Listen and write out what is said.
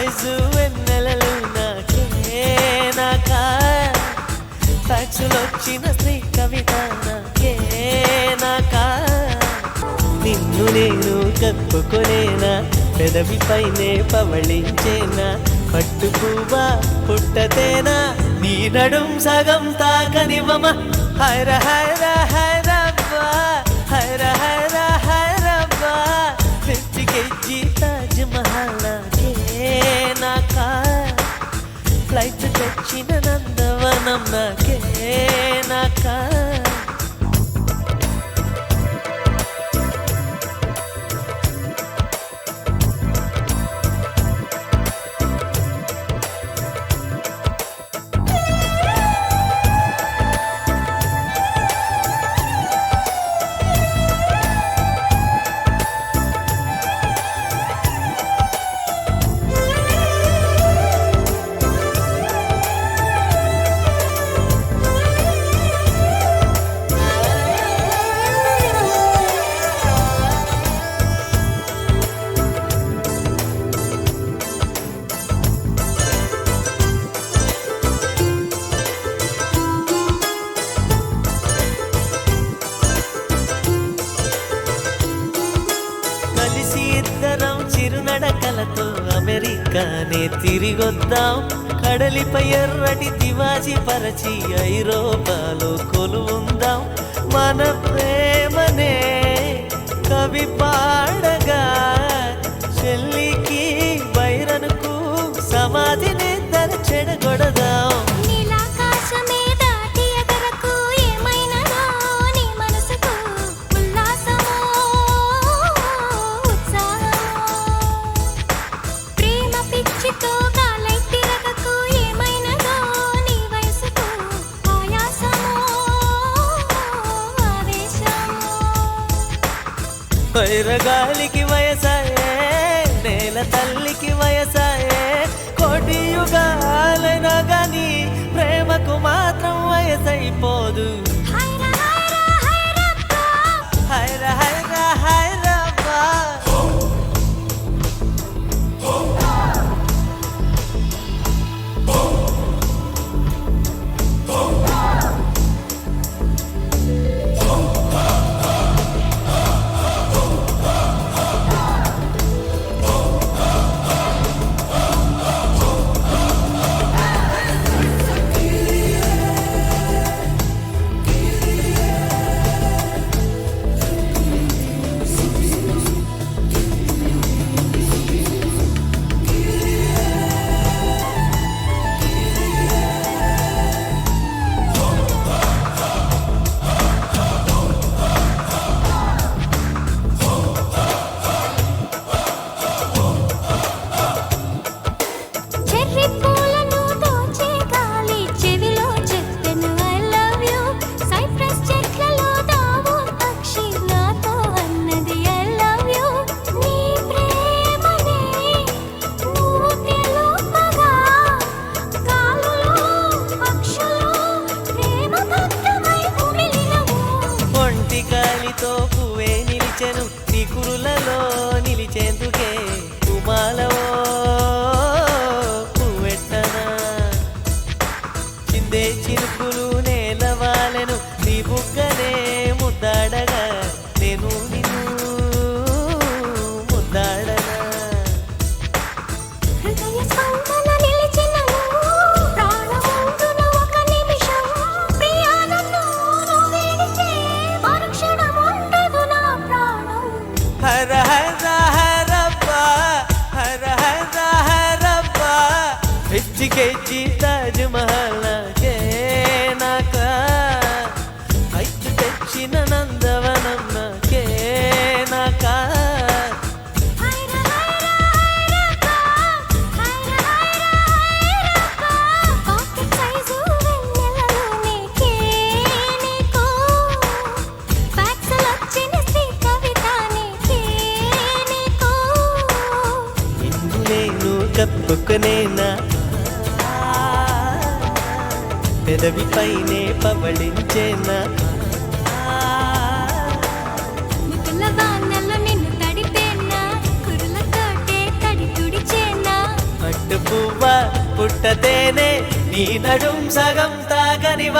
size వెన్నెలలు నాకే నాకా ఫ్యాక్సులొచ్చిన స్త్రీ కవిత నాకే నాకా నిన్ను నేను కప్పుకొనేనా పెదవి పైనే పవళించేనా పట్టు పువ్వా పుట్టతేనా నీ నడుం సగం తాకనివ్వమ హైర హైర హైరబ్బా హైర హైర హైరబ్బా 50 kg తాజ్ మహల్ నాకే నాకా ఫ్లైట్ తెచ్చిన నందవనం నాకే నాకా చిరునడకలతో అమెరికానే తిరిగొద్దాం కడలిపై ఎర్రటి తివాజీ పరచి ఐరోపాలో కొలువుందాం మన ప్రేమనే కవి పాడగా చెల్లికి బైరనుకు సమాధిని తన చెడగొడదాం వైరగాలికి వయసాయే నేల తల్లికి వయసాయే కోటి యుగాలైనా గాని ప్రేమకు మాత్రం వయసైపోదు హైర హైర హైరబ్బా పువ్వే నిలిచెను నీ కురులలో నిలిచేందుకే కుమాలవో పువ్వెట్టనా చిందే చినుకులు నేలవాలెను నీ బుగ్గనే ముద్దాడగా నేను నిన్ను ముద్దాడనా హర హర హరబ్బా హర హర హరబ్బా 50 kg తాజ్ మహల్ నాకే నాకా ఫ్లైట్ తెచ్చిన నందవనం నాకే నాకా కప్పుకొనేనా పెదవి పైనే పవళించేనా పువ్వ పుట్టతేనే నీ నడుం సగం తాగనివ